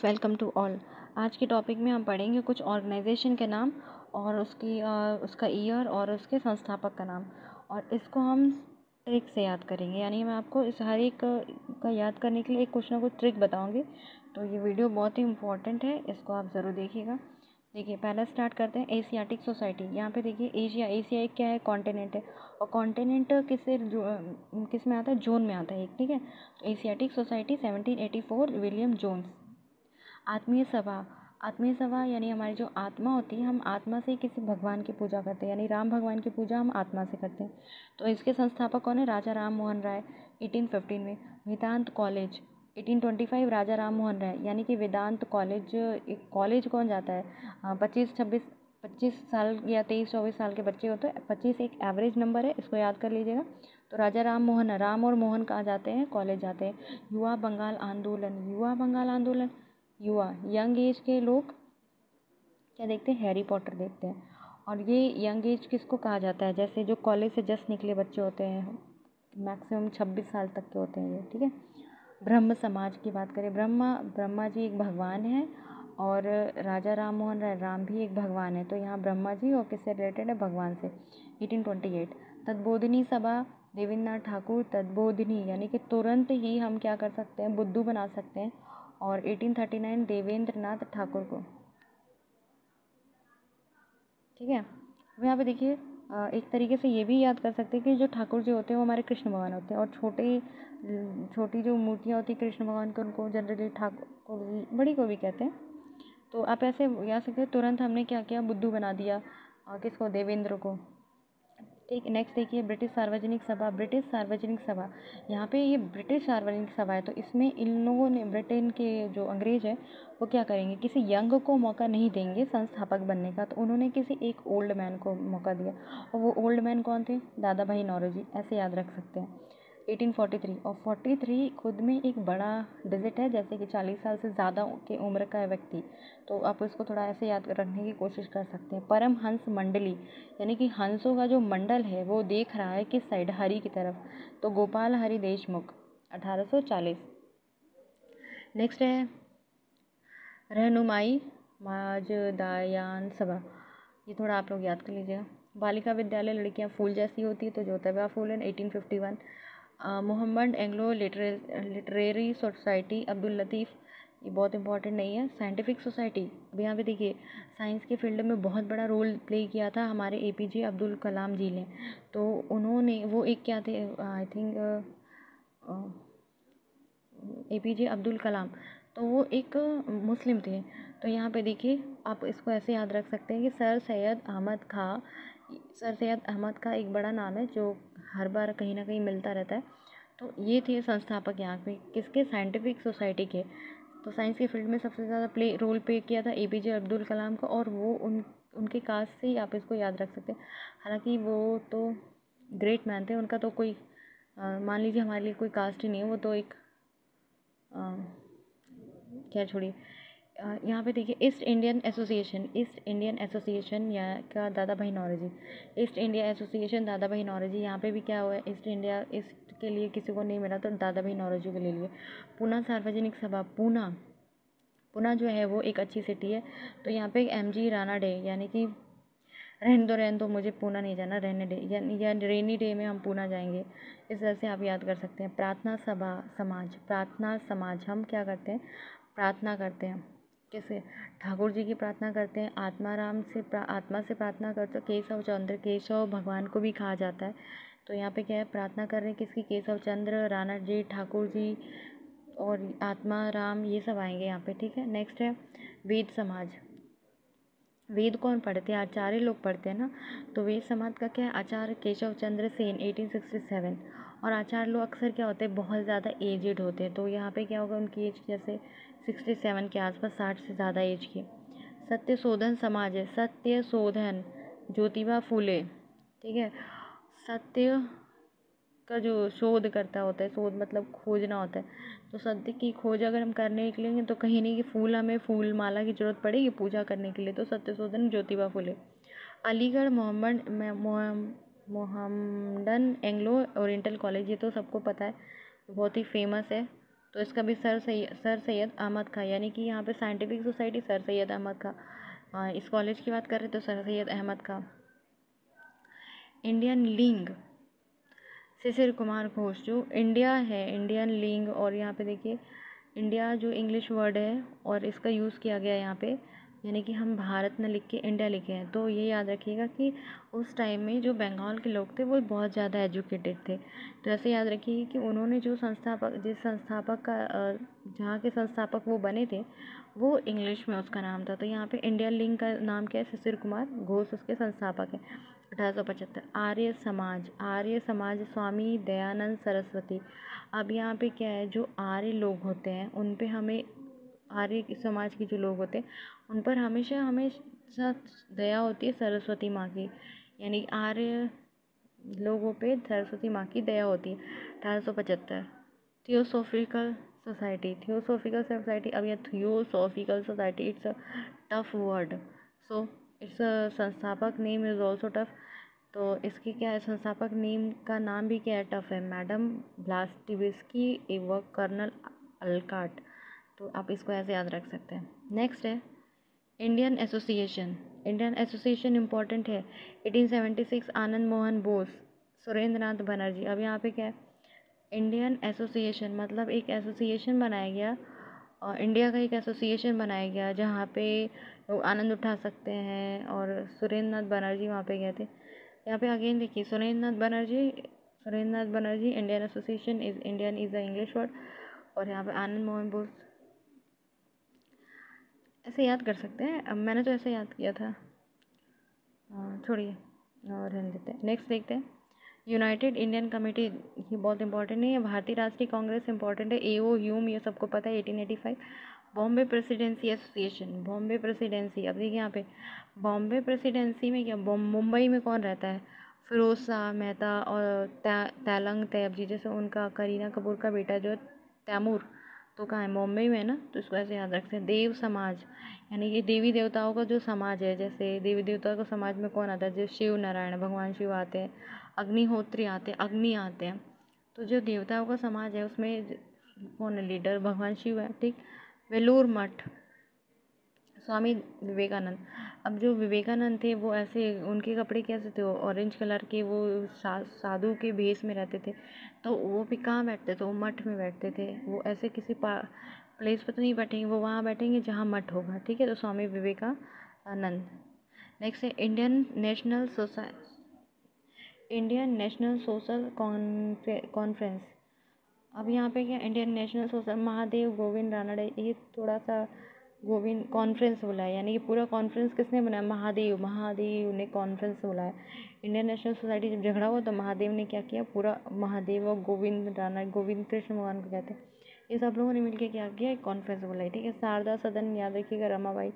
Welcome to all. आज के topic में हम पढ़ेंगे कुछ ऑर्गेनाइजेशन के नाम और उसका ईयर और उसके संस्थापक का नाम, और इसको हम ट्रिक से याद करेंगे। यानी मैं आपको इस हर एक का याद करने के लिए एक कुछ ना कुछ ट्रिक बताऊंगी। तो ये वीडियो बहुत ही इम्पोर्टेंट है, इसको आप ज़रूर देखिएगा। देखिए, पहला स्टार्ट करते हैं एशियाटिक सोसाइटी। यहाँ पे देखिए एशिया एक क्या है, कॉन्टिनेंट है, और कॉन्टिनेंट किस में आता है, जोन में आता है एक, ठीक है। तो एशियाटिक सोसाइटी 1784, विलियम जोन्स। आत्मीय सभा यानी हमारी जो आत्मा होती है, हम आत्मा से किसी भगवान की पूजा करते हैं, यानी राम भगवान की पूजा हम आत्मा से करते हैं। तो इसके संस्थापक कौन है, राजा राम मोहन राय 1815 में। वेदांत कॉलेज 1825, राजा राम मोहन राय। यानी कि वेदांत कॉलेज, एक कॉलेज कौन जाता है, 25 साल या 23-24 साल के बच्चे होते हैं। 25 एक एवरेज नंबर है, इसको याद कर लीजिएगा। तो राजा राम मोहन, राम और मोहन कहाँ जाते हैं, कॉलेज जाते हैं। युवा बंगाल आंदोलन, युवा यंग एज के लोग क्या देखते हैं, हैरी पॉटर देखते हैं। और ये यंग एज किसको कहा जाता है, जैसे जो कॉलेज से जस्ट निकले बच्चे होते हैं, मैक्सिमम 26 साल तक के होते हैं ये, ठीक है। ब्रह्म समाज की बात करें, ब्रह्मा जी एक भगवान है, और राजा राम मोहन राय, राम भी एक भगवान है। तो यहाँ ब्रह्मा जी और किससे रिलेटेड है, भगवान से। 1828 तद्बोधिनी सभा, देवेंद्र नाथ ठाकुर। तद्बोधिनी यानी कि तुरंत ही हम क्या कर सकते हैं, बुद्धू बना सकते हैं। और 1839 देवेंद्र नाथ ठाकुर को, ठीक है। अब यहाँ पे देखिए, एक तरीके से ये भी याद कर सकते हैं कि जो ठाकुर जी होते हैं वो हमारे कृष्ण भगवान होते हैं, और छोटी जो मूर्तियाँ होती हैं कृष्ण भगवान की, उनको जनरली ठाकुर बड़ी को भी कहते हैं। तो आप ऐसे याद सकते हैं, तुरंत हमने क्या किया, बुद्धू बना दिया किसको, देवेंद्र को। ठीक, नेक्स्ट देखिए, ब्रिटिश सार्वजनिक सभा। यहाँ पे ये ब्रिटिश सार्वजनिक सभा है, तो इसमें इन लोगों ने, ब्रिटेन के जो अंग्रेज हैं, वो क्या करेंगे, किसी यंग को मौका नहीं देंगे संस्थापक बनने का। तो उन्होंने किसी एक ओल्ड मैन को मौका दिया, और वो ओल्ड मैन कौन थे, दादा भाई नौरोजी, ऐसे याद रख सकते हैं। 1843, और 43 खुद में एक बड़ा डिजिट है, जैसे कि 40 साल से ज़्यादा की उम्र का व्यक्ति। तो आप इसको थोड़ा ऐसे याद रखने की कोशिश कर सकते हैं। परमहंस मंडली, यानी कि हंसों का जो मंडल है वो देख रहा है किस साइड, हरि की तरफ। तो गोपाल हरि देशमुख 1840। नेक्स्ट है रहनुमाई माजदायान सभा, ये थोड़ा आप लोग याद कर लीजिएगा। बालिका विद्यालय, लड़कियां फूल जैसी होती है, तो Jyotiba Phule 1851। Mohammad Anglo literary society, Abdul Latif, ये बहुत इंपॉर्टेंट नहीं है। साइंटिफिक सोसाइटी, अब यहाँ पे देखिए, साइंस के फील्ड में बहुत बड़ा रोल प्ले किया था हमारे एपीजे अब्दुल कलाम जी ने। तो उन्होंने, वो एक क्या थे, I think APJ Abdul Kalam, तो वो एक मुस्लिम थे। तो यहाँ पे देखिए, आप इसको ऐसे याद रख सकते हैं कि सर सैयद अहमद खां एक बड़ा नाम है जो हर बार कहीं ना कहीं मिलता रहता है। तो ये थे संस्थापक यहाँ पे किसके, साइंटिफिक सोसाइटी के। तो साइंस के फील्ड में सबसे ज़्यादा रोल प्ले किया था एपीजे अब्दुल कलाम का, और वो उनके कास्ट से ही आप इसको याद रख सकते हैं। हालांकि वो तो ग्रेट मैन थे, उनका तो कोई मान लीजिए हमारे लिए कोई कास्ट ही नहीं है, वो तो एक क्या, छोड़िए। यहाँ पे देखिए, ईस्ट इंडियन एसोसिएशन या का दादा भाई नौरोजी, ईस्ट इंडिया एसोसिएशन दादा भाई नौरोजी। यहाँ पे भी क्या हुआ है, ईस्ट के लिए किसी को नहीं मिला, तो दादा भाई नौरोजी को ले लिए। पूना सार्वजनिक सभा, पूना जो है वो एक अच्छी सिटी है। तो यहाँ पे एमजी राणा डे, यानी कि रहने दो मुझे पूना नहीं जाना, रहने डे या रेनी डे में हम पूना जाएंगे, इस तरह से आप याद कर सकते हैं। प्रार्थना समाज, हम क्या करते हैं, प्रार्थना करते हैं, कैसे, ठाकुर जी की प्रार्थना करते हैं, आत्मा से प्रार्थना करते हैं। केशव भगवान को भी कहा जाता है। तो यहाँ पे क्या है, प्रार्थना कर रहे हैं किसकी, केशव चंद्र, राणा जी, ठाकुर जी, और आत्मा राम, ये सब आएंगे यहाँ पे, ठीक है। नेक्स्ट है वेद समाज। वेद कौन पढ़ते हैं, आचार्य लोग पढ़ते हैं ना। तो वेद समाज का क्या है, आचार्य केशव चंद्र सेन 1867। और आचार्य लोग अक्सर क्या होते हैं, बहुत ज़्यादा एजेड होते हैं। तो यहाँ पे क्या होगा, उनकी एज जैसे 67 के आसपास, 60 से ज़्यादा एज की। सत्य शोधन समाज है, सत्य शोधन ज्योतिबा फूले, ठीक है। सत्य का जो शोध करता होता है, शोध मतलब खोजना होता है। तो सत्य की खोज अगर हम करने निकलेंगे तो कहीं नहीं कि हमें फूल माला की ज़रूरत पड़ेगी पूजा करने के लिए। तो Satya Shodhan Jyotiba Phule. Aligarh Mohammedan Anglo Oriental College, ये तो सबको पता है, बहुत ही फेमस है। तो इसका भी सर सैयद अहमद खां, यानी कि यहाँ पे scientific society sir Syed Ahmad Khan. इस कॉलेज की बात करें तो sir Syed Ahmad Khan. Indian league Shishir Kumar Ghosh. जो इंडिया है, इंडियन लिंग, और यहाँ पे देखिए इंडिया जो इंग्लिश वर्ड है और इसका यूज़ किया गया है यहाँ पे, यानी कि हम भारत न लिख के इंडिया लिखे हैं। तो ये याद रखिएगा कि उस टाइम में जो बंगाल के लोग थे वो बहुत ज़्यादा एजुकेटेड थे। तो ऐसे याद रखिए कि उन्होंने जो जिस संस्थापक का जहाँ के संस्थापक वो बने थे वो इंग्लिश में उसका नाम था। तो यहाँ पे इंडियन लिंग का नाम क्या है? शिशिर कुमार घोष उसके संस्थापक हैं। 1875। आर्य समाज स्वामी दयानंद सरस्वती। अब यहाँ पे क्या है, जो आर्य लोग होते हैं उन पे हमें, आर्य समाज के जो लोग होते हैं उन पर हमेशा हमेशा दया होती है सरस्वती माँ की, यानी आर्य लोगों पे सरस्वती माँ की दया होती है। 1875। Theosophical society. अब यह theosophical society, it's a tough word, so it's संस्थापक नेम इज ऑल्सो टफ। तो इसकी क्या है, संस्थापक नेम का नाम भी क्या है, टफ है, मैडम ब्लास्टिविस्की एवं कर्नल अल्काट। तो आप इसको ऐसे याद रख सकते हैं। नेक्स्ट है इंडियन एसोसिएशन इम्पॉर्टेंट है। 1876 आनंद मोहन बोस, सुरेंद्र नाथ बनर्जी। अब यहाँ पे क्या है, इंडियन एसोसिएशन मतलब एक एसोसिएशन बनाया गया, और इंडिया का एक एसोसिएशन बनाया गया जहाँ पे लोग आनंद उठा सकते हैं, और सुरेंद्र नाथ बनर्जी वहाँ पे गए थे। यहाँ पे अगेन देखिए Surendra Nath Banerjee Indian association is Indian is a English word, और यहाँ पे आनंद मोहन बोस ऐसे याद कर सकते हैं। अब मैंने तो ऐसे याद किया था, छोड़िए और रहने देते हैं। नेक्स्ट देखते हैं यूनाइटेड इंडियन कमेटी, ये बहुत इंपॉर्टेंट नहीं है। भारतीय राष्ट्रीय कांग्रेस इंपॉर्टेंट है। एओ ह्यूम ये सबको पता है। 1885। Bombay presidency association, Bombay presidency. अब देखिए यहाँ पे बॉम्बे प्रेसिडेंसी में क्या, मुंबई में कौन रहता है? फिरोज शाह मेहता और तैलंग तैयब जी, जैसे उनका करीना कपूर का बेटा जो तैमूर, तो कहाँ है? मुंबई में है ना। तो इसको ऐसे याद रखते हैं। देव समाज, यानी कि देवी देवताओं का जो समाज है, जैसे देवी देवताओं का समाज में कौन आता है? जो शिव नारायण भगवान शिव आते हैं, अग्निहोत्री आते हैं, अग्नि आते हैं। तो जो देवताओं का समाज है उसमें कौन है लीडर? भगवान शिव है, ठीक। वेलूर मठ, स्वामी विवेकानंद। अब जो विवेकानंद थे वो ऐसे, उनके कपड़े कैसे थे? ऑरेंज कलर के, वो साधु के भेष में रहते थे। तो वो भी कहाँ बैठते थे? वो मठ में बैठते थे। वो ऐसे किसी प्लेस पर तो नहीं बैठेंगे, वो वहाँ बैठेंगे जहाँ मठ होगा, ठीक है। तो स्वामी विवेकानंद। नेक्स्ट है इंडियन नेशनल सोशल कॉन्फ्रेंस। अब यहाँ पे क्या, Indian national social, Mahadev Govind Ranade, ये थोड़ा सा गोविंद कॉन्फ्रेंस बोला है, यानी कि पूरा कॉन्फ्रेंस किसने बनाया? महादेव ने कॉन्फ्रेंस बोला है। इंडियन नेशनल सोसाइटी जब झगड़ा हुआ तो महादेव ने क्या किया, पूरा महादेव और गोविंद रानडे, गोविंद कृष्ण भगवान को कहते हैं, ये सब लोगों ने मिलकर क्या किया, एक कॉन्फ्रेंस बोला है, ठीक है। शारदा सदन याद रखिएगा, रमाबाई।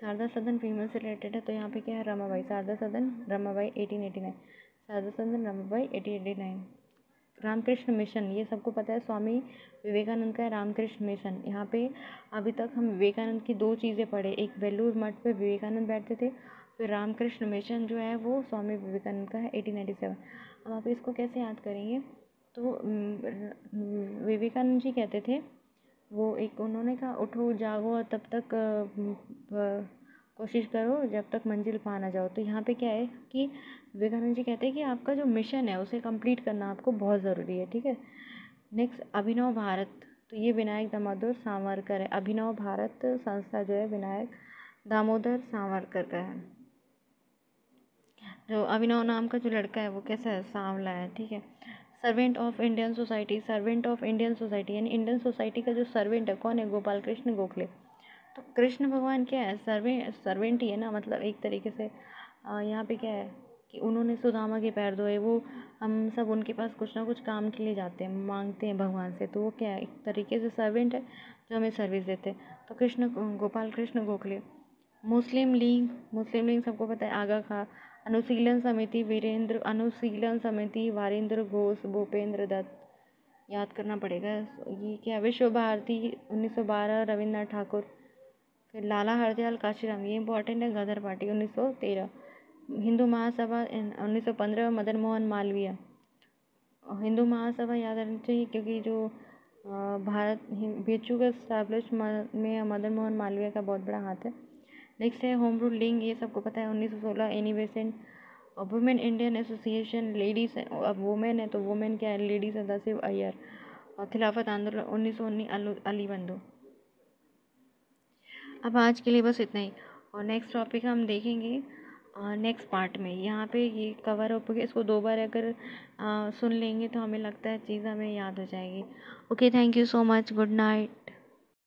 शारदा सदन फीमेल से रिलेटेड है, तो यहाँ पे क्या है, रमाबाई। शारदा सदन रमाबाई 1889। शारदा सदन रमाबाई 1889। रामकृष्ण मिशन, ये सबको पता है, स्वामी विवेकानंद का है रामकृष्ण मिशन। यहाँ पे अभी तक हम विवेकानंद की दो चीज़ें पढ़े, एक वेलूर मठ पे विवेकानंद बैठते थे, फिर रामकृष्ण मिशन जो है वो स्वामी विवेकानंद का है 1897। अब आप इसको कैसे याद करेंगे? तो विवेकानंद जी कहते थे, वो एक उन्होंने कहा, उठो जागो और तब तक कोशिश करो जब तक मंजिल पा ना जाओ। तो यहाँ पे क्या है कि विवेकानंद जी कहते हैं कि आपका जो मिशन है उसे कंप्लीट करना आपको बहुत ज़रूरी है, ठीक है। नेक्स्ट अभिनव भारत, तो ये विनायक दामोदर सावरकर है। अभिनव भारत संस्था जो है विनायक दामोदर सावरकर का है। जो अभिनव नाम का जो लड़का है वो कैसा है? सांवला है, ठीक है। सर्वेंट ऑफ इंडियन सोसाइटी यानी इंडियन सोसाइटी का जो सर्वेंट है कौन है? गोपाल कृष्ण गोखले। तो कृष्ण भगवान क्या है? सर्वेंट ही है ना, मतलब एक तरीके से। यहाँ पे क्या है कि उन्होंने सुदामा के पैर धोए, वो हम सब उनके पास कुछ ना कुछ काम के लिए जाते हैं, मांगते हैं भगवान से, तो वो क्या है, एक तरीके से सर्वेंट है जो हमें सर्विस देते हैं। तो गोपाल कृष्ण गोखले। मुस्लिम लीग सबको पता है, आगा खां। अनुशीलन समिति वारेंद्र घोष, भूपेंद्र दत्त, याद करना पड़ेगा। ये क्या, विश्व भारती 1912 रविन्द्रनाथ ठाकुर। फिर लाला हरदयाल काशीराम, ये इंपॉर्टेंट है, गदर पार्टी 1913। हिंदू महासभा 1915 मदन मोहन मालवीय। हिंदू महासभा याद रखनी चाहिए क्योंकि जो भारत BHU का स्टैब्लिश में मदन मोहन मालवीय का बहुत बड़ा हाथ है। नेक्स्ट है होम रूलिंग, ये सबको पता है 1916 Annie Besant. Women Indian association, ladies है, अब वुमेन है तो वुमेन क्या है, लेडीज़ है, सदाशिव अय्यर। और खिलाफत आंदोलन 1919 अली बंधु। अब आज के लिए बस इतना ही, और नेक्स्ट टॉपिक हम देखेंगे नेक्स्ट पार्ट में। यहाँ पे ये कवर अप हो गया, इसको 2 बार अगर सुन लेंगे तो हमें लगता है चीज़ हमें याद हो जाएगी। Okay, thank you so much, good night.